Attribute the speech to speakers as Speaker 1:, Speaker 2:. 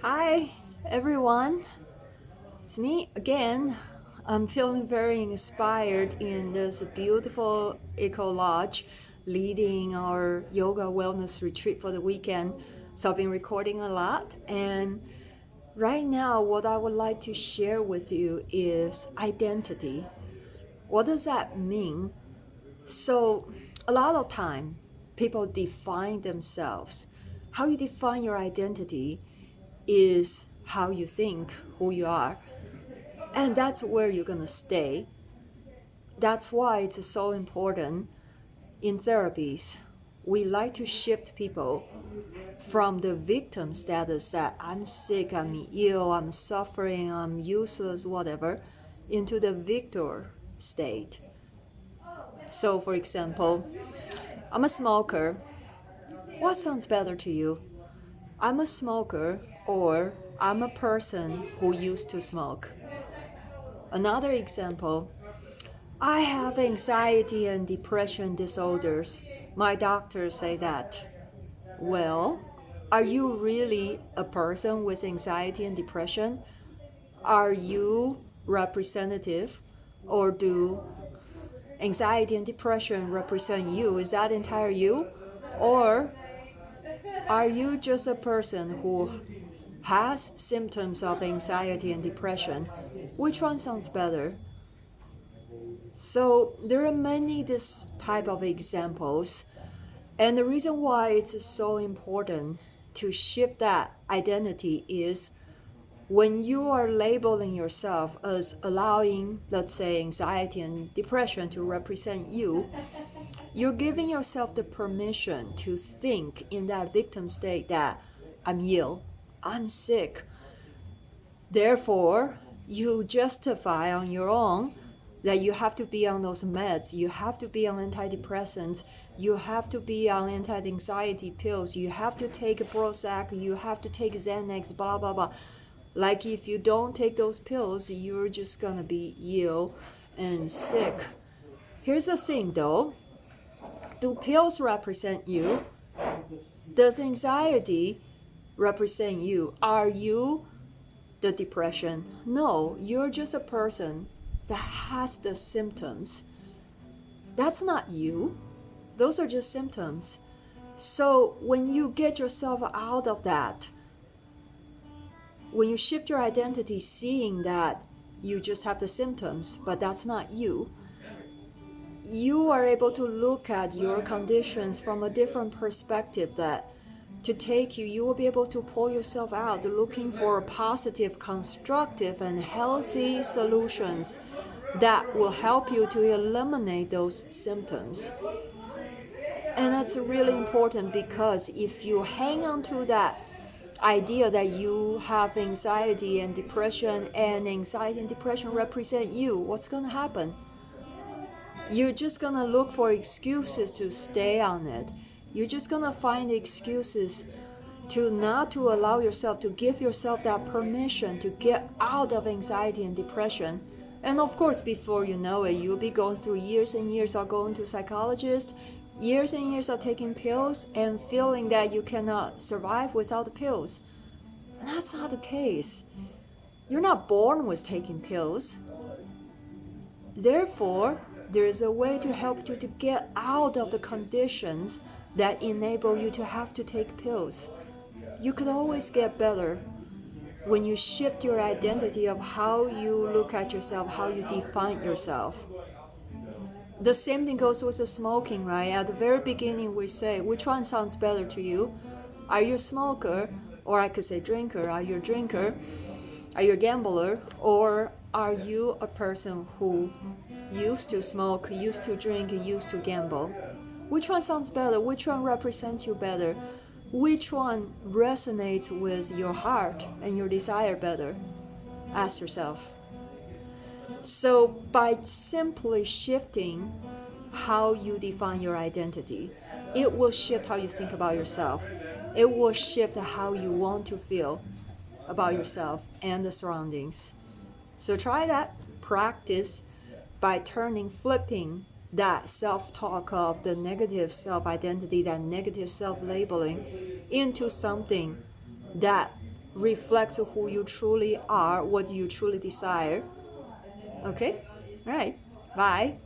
Speaker 1: Hi, everyone. It's me again. I'm feeling very inspired in this beautiful Eco Lodge leading our yoga wellness retreat for the weekend. So I've been recording a lot. And right now, what I would like to share with you is identity. What does that mean? So, a lot of time, people define themselves. How you define your identity is how you think, who you are. And that's where you're going to stay. That's why it's so important in therapies. We like to shift people from the victim status that I'm sick, I'm ill, I'm suffering, I'm useless, whatever, into the victor state. So, for example, I'm a smoker. What sounds better to you? I'm a smoker, or I'm a person who used to smoke. Another example, I have anxiety and depression disorders. My doctors say that. Well, are you really a person with anxiety and depression? Are you representative, or do anxiety and depression represent you? Is that entire you? Or are you just a person who has symptoms of anxiety and depression? Which one sounds better? So there are many this type of examples, and the reason why it's so important to shift that identity is when you are labeling yourself as allowing, let's say, anxiety and depression to represent you, you're giving yourself the permission to think in that victim state that I'm ill, I'm sick. Therefore, you justify on your own that you have to be on those meds, you have to be on antidepressants, you have to be on anti-anxiety pills, you have to take a Prozac, you have to take Xanax, blah, blah, blah. Like if you don't take those pills, you're just gonna be ill and sick. Here's the thing though, do pills represent you? Does anxiety represent you? Are you the depression? No, you're just a person that has the symptoms. That's not you. Those are just symptoms. So when you get yourself out of that, when you shift your identity, seeing that you just have the symptoms, but that's not you, you are able to look at your conditions from a different perspective that to take you, you will be able to pull yourself out, looking for positive, constructive, and healthy solutions that will help you to eliminate those symptoms. And that's really important because if you hang on to that idea that you have anxiety and depression, and anxiety and depression represent you, what's going to happen? You're just going to look for excuses to stay on it. You're just going to find excuses to not to allow yourself to give yourself that permission to get out of anxiety and depression. And of course, before you know it, you'll be going through years and years of going to psychologists, years and years of taking pills and feeling that you cannot survive without the pills. And that's not the case. You're not born with taking pills. Therefore, there is a way to help you to get out of the conditions that enable you to have to take pills. You could always get better when you shift your identity of how you look at yourself, how you define yourself. The same thing goes with the smoking, right? At the very beginning, we say, which one sounds better to you? Are you a smoker? Or I could say drinker. Are you a drinker? Are you a gambler? Or are you a person who used to smoke, used to drink, used to gamble? Which one sounds better? Which one represents you better? Which one resonates with your heart and your desire better? Ask yourself. So by simply shifting how you define your identity, it will shift how you think about yourself. It will shift how you want to feel about yourself and the surroundings. So try that. Practice by flipping that self-talk of the negative self-identity, that negative self-labeling into something that reflect who you truly are, what you truly desire. Okay? All right. Bye.